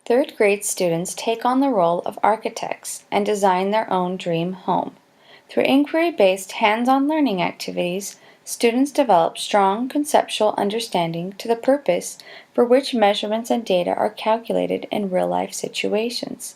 Third grade students take on the role of architects and design their own dream home. Through inquiry-based hands-on learning activities, students develop strong conceptual understanding to the purpose for which measurements and data are calculated in real-life situations.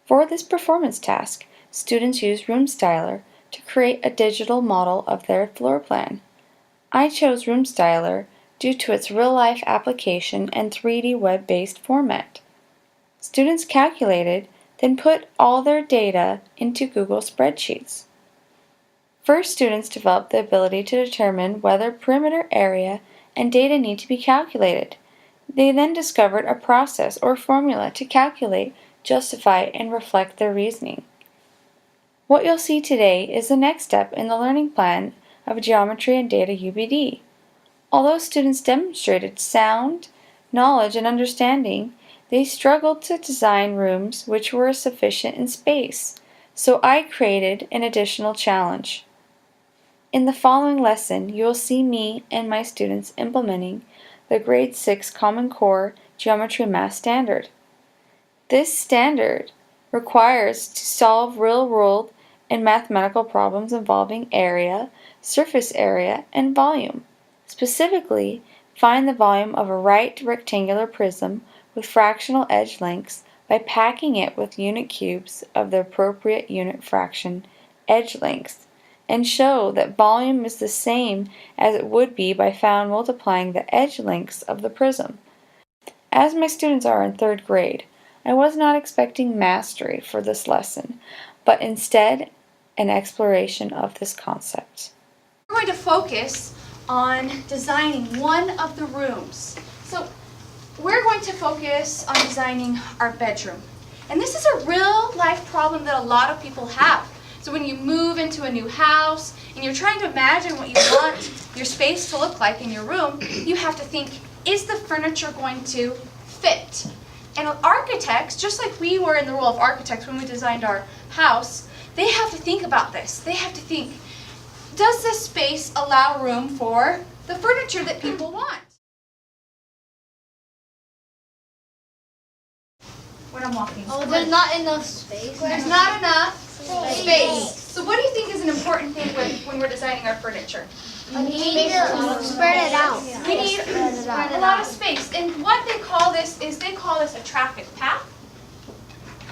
For this performance task, students use Room Styler to create a digital model of their floor plan. I chose Room Styler due to its real-life application and 3D web-based format. Students calculated, then put all their data into Google spreadsheets. First, students developed the ability to determine whether perimeter area and data need to be calculated. They then discovered a process or formula to calculate, justify, and reflect their reasoning. What you'll see today is the next step in the learning plan of Geometry and Data UBD. Although students demonstrated sound knowledge and understanding, they struggled to design rooms which were sufficient in space, so I created an additional challenge. In the following lesson, you will see me and my students implementing the Grade 6 Common Core Geometry Math Standard. This standard requires to solve real-world and mathematical problems involving area, surface area, and volume. Specifically, find the volume of a right rectangular prism with fractional edge lengths by packing it with unit cubes of the appropriate unit fraction edge length, and show that volume is the same as it would be by multiplying the edge lengths of the prism. As my students are in third grade, I was not expecting mastery for this lesson, but instead an exploration of this concept. We're going to focus on designing one of the rooms. So we're going to focus on designing our bedroom. And this is a real life problem that a lot of people have. So when you move into a new house and you're trying to imagine what you want your space to look like in your room, you have to think, is the furniture going to fit? And architects, just like we were in the role of architects when we designed our house, they have to think about this. They have to think, does this space allow room for the furniture that people want? When I'm walking. Oh, there's not enough space. There's not enough space. So what do you think is an important thing when we're designing our furniture? We need to spread it out. We need a lot of space. And what they call this is they call this a traffic path.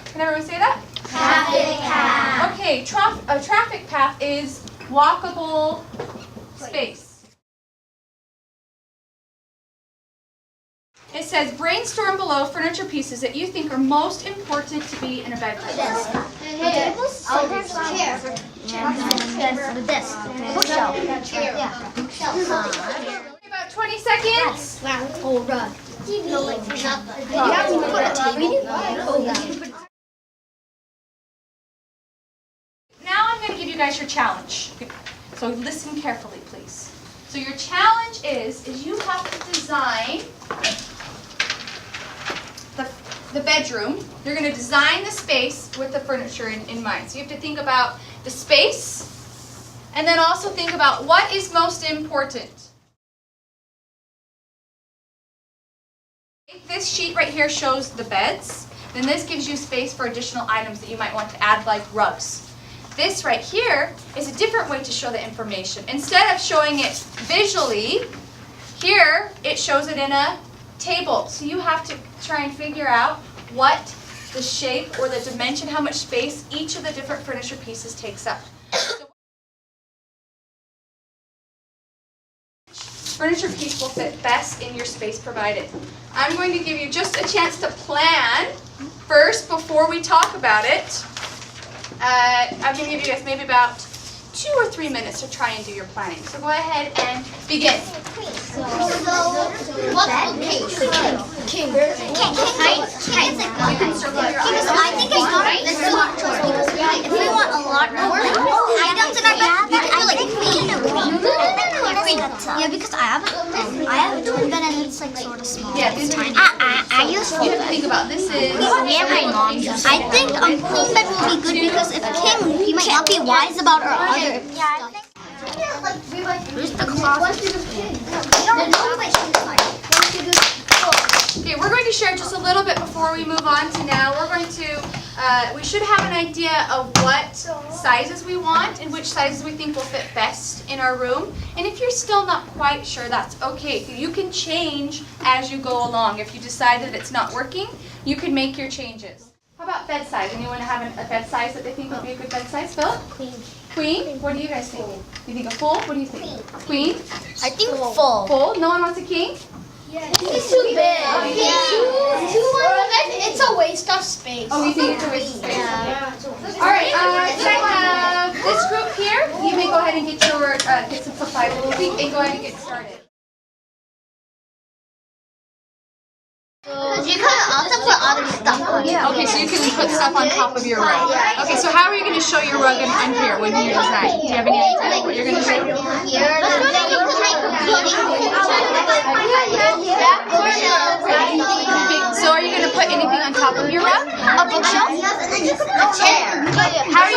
Can everyone say that? Traffic path. Okay, a traffic path is walkable space. It says, brainstorm below furniture pieces that you think are most important to be in a bedroom. Tables? Chair. The desk. Bookshelf. Chair. Yeah. Bookshelf. About 20 seconds. Oh, rug. TV. You have to put a table. Now I'm going to give you guys your challenge. So listen carefully, please. So your challenge is you have to design the bedroom. You're going to design the space with the furniture in mind. So you have to think about the space and then also think about what is most important. This sheet right here shows the beds. Then this gives you space for additional items that you might want to add, like rugs. This right here is a different way to show the information. Instead of showing it visually, here it shows it in a table. So you have to try and figure out what the shape or the dimension, how much space each of the different furniture pieces takes up. So furniture piece will fit best in your space provided. I'm going to give you just a chance to plan first before we talk about it. I'm going to give you guys maybe about 2 or 3 minutes to try and do your planning. So go ahead and begin. So what location? King. I think it's not a smart choice because if we want a lot more items in our bed, we can do like queen. Yeah, because I have a twin bed and it's like sort of small. Yeah, these are I use you have to think about this is I think queen bed will be good because if king, he might not be wise about our other stuff. Where's the closet? Okay, Okay, we're going to share just a little bit before we move on to now. We're going to, we should have an idea of what sizes we want and which sizes we think will fit best in our room. And if you're still not quite sure, that's okay. You can change as you go along. If you decide that it's not working, you can make your changes. How about bed size? Anyone have a bed size that they think would be a good bed size? Philip? Queen. Queen? What do you guys think? You think a full? What do you think? Queen? I think full. Full? No one wants a king? It's too big. It's a waste of space. Oh, you think it's a waste of space? Yeah. All right, can I have this group here? You may go ahead and get your get some supplies and go ahead and get started. You can also put other stuff on it. Okay, so you can put stuff on top of your rug. Okay, so how are you going to show your rug on here when you design? Do you have any idea what you're going to show? So are you going to put anything on top of your rug? A bookshelf? A chair. How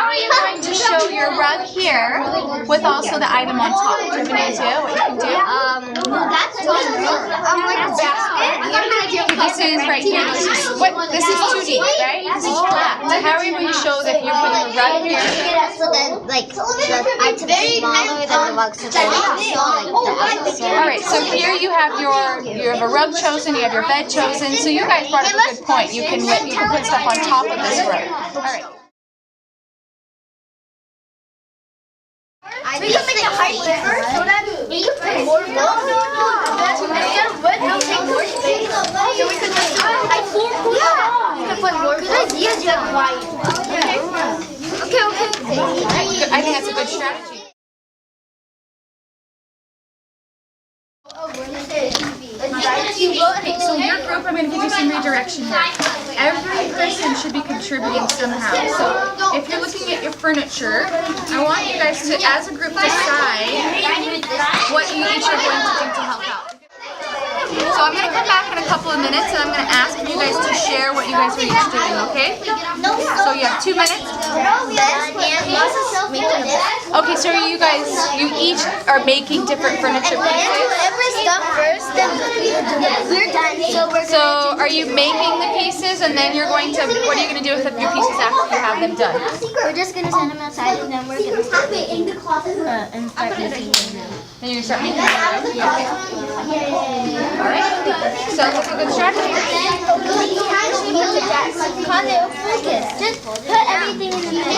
are you going to show your rug here with also the item on top? Do you have an idea what you can do? Like a basket. This is right here. This is 2D, right? This is flat. So how are you going to show that you're putting a rug here? So then, like, the item is smaller than the rug, so then Alright, so here you have a rug chosen, you have your bed chosen, so you guys brought up a good point. You can put stuff on top of this rug. Alright. We can make the height bigger so that we can put more wood. Instead of wood, we'll take more space. So we can make like 4 foot. You can put more wood. Good idea, Jeff. Okay. I think that's a good strategy. Okay, so your group, I'm going to give you some redirection here. Every person should be contributing somehow. So if you're looking at your furniture, I want you guys to, as a group, decide what you each are going to do to help out. So I'm going to come back in a couple of minutes and I'm going to ask you guys to share what you guys are each doing, okay? So you have 2 minutes? Okay, so you each are making different furniture pieces? Stuff first, then we're done. So are you making the pieces and then you're going to, what are you going to do with your pieces after you have them done? We're just going to send them outside and then we're going to start making and start making them. Then you're going to start making them? Okay. Alright. Sounds like a good strategy. Focus. Just put everything in the middle.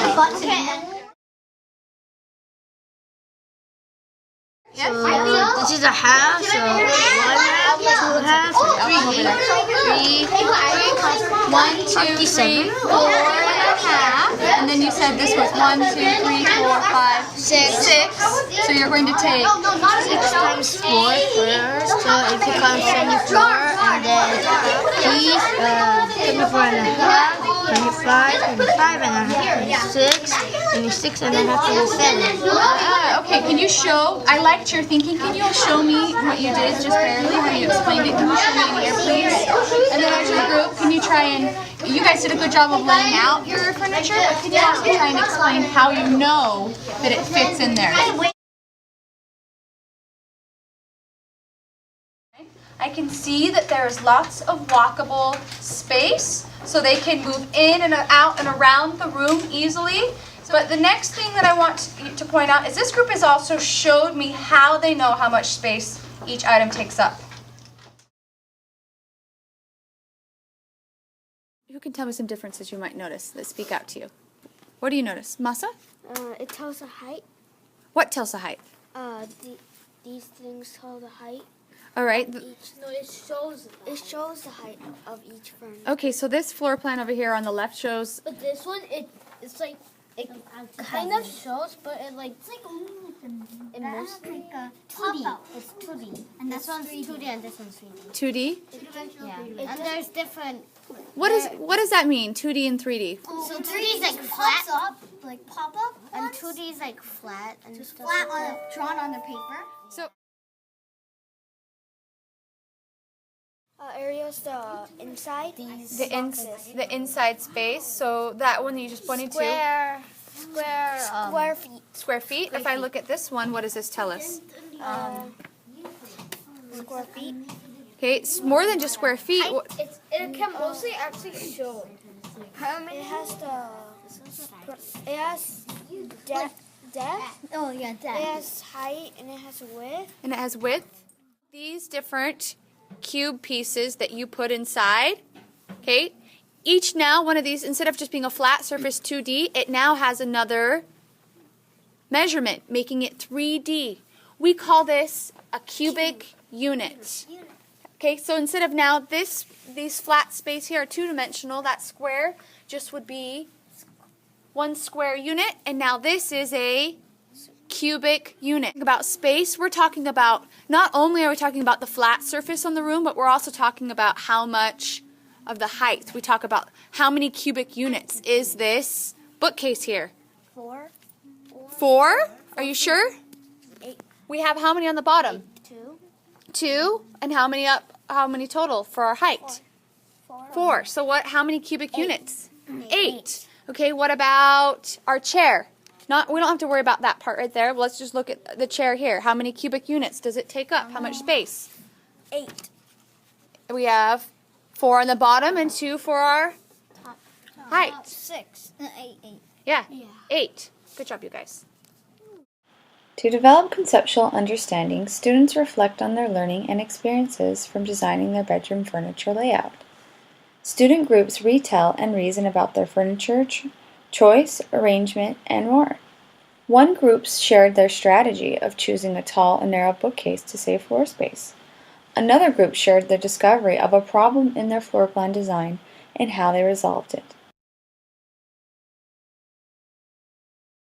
Yes? This is a half, so 1 half, 2 halves, 3, 1, 2, 3, 4 and a half. And then you said this was 1, 2, 3, 4, 5, 6. So you're going to take 6 times 4 first, so it becomes 24, and then these, 24 and a half, 25, 25 and a half, 26 and a half, 27. Okay, can you show, I liked your thinking, can you show me what you did just barely, how you explained it? Can you show me in here, please? And then as your group, can you try and, you guys did a good job of laying out your furniture, but can you also try and explain how you know that it fits in there? I can see that there's lots of walkable space, so they can move in and out and around the room easily. But the next thing that I want to point out is this group has also showed me how they know how much space each item takes up. Who can tell me some differences you might notice that speak out to you? What do you notice? Masa? It tells the height. What tells the height? These things tell the height. All right. It shows the height of each furniture. Okay, so this floor plan over here on the left shows. But this one, it's like it kind of shows, but it like it's like it mostly like 2D. It's 2D. And this one's 2D and this one's 3D. 2D? Yeah. And there's different. What does that mean? 2D and 3D? So 3D is like flat up, like pop up, and 2D is like flat and just flat drawn on the paper. So areas the inside. the inside space. So that one that you just pointed to. Square feet. Square feet. If I look at this one, what does this tell us? Square feet. Okay, it's more than just square feet. It can mostly actually show. It has depth. Oh yeah, It that. has height and it has width. And it has width. These different cube pieces that you put inside, okay, each now one of these, instead of just being a flat surface 2D, it now has another measurement, making it 3D. We call this a cubic unit. Okay, so instead of now these flat space here are two-dimensional, that square just would be one square unit, and now this is a cubic unit. About space, we're talking about, not only are we talking about the flat surface on the room, but we're also talking about how much of the height. We talk about how many cubic units is this bookcase here? 4. 4? Are you sure? 8. We have how many on the bottom? 2. 2. And how many up? How many total for our height? 4. So what? How many cubic units? 8. Okay, what about our chair? We don't have to worry about that part right there. Let's just look at the chair here. How many cubic units does it take up? How much space? 8. We have 4 on the bottom and 2 for our height. 6. 8. Yeah, 8. Good job, you guys. To develop conceptual understanding, students reflect on their learning and experiences from designing their bedroom furniture layout. Student groups retell and reason about their furniture choice, arrangement, and more. One group shared their strategy of choosing a tall and narrow bookcase to save floor space. Another group shared their discovery of a problem in their floor plan design and how they resolved it.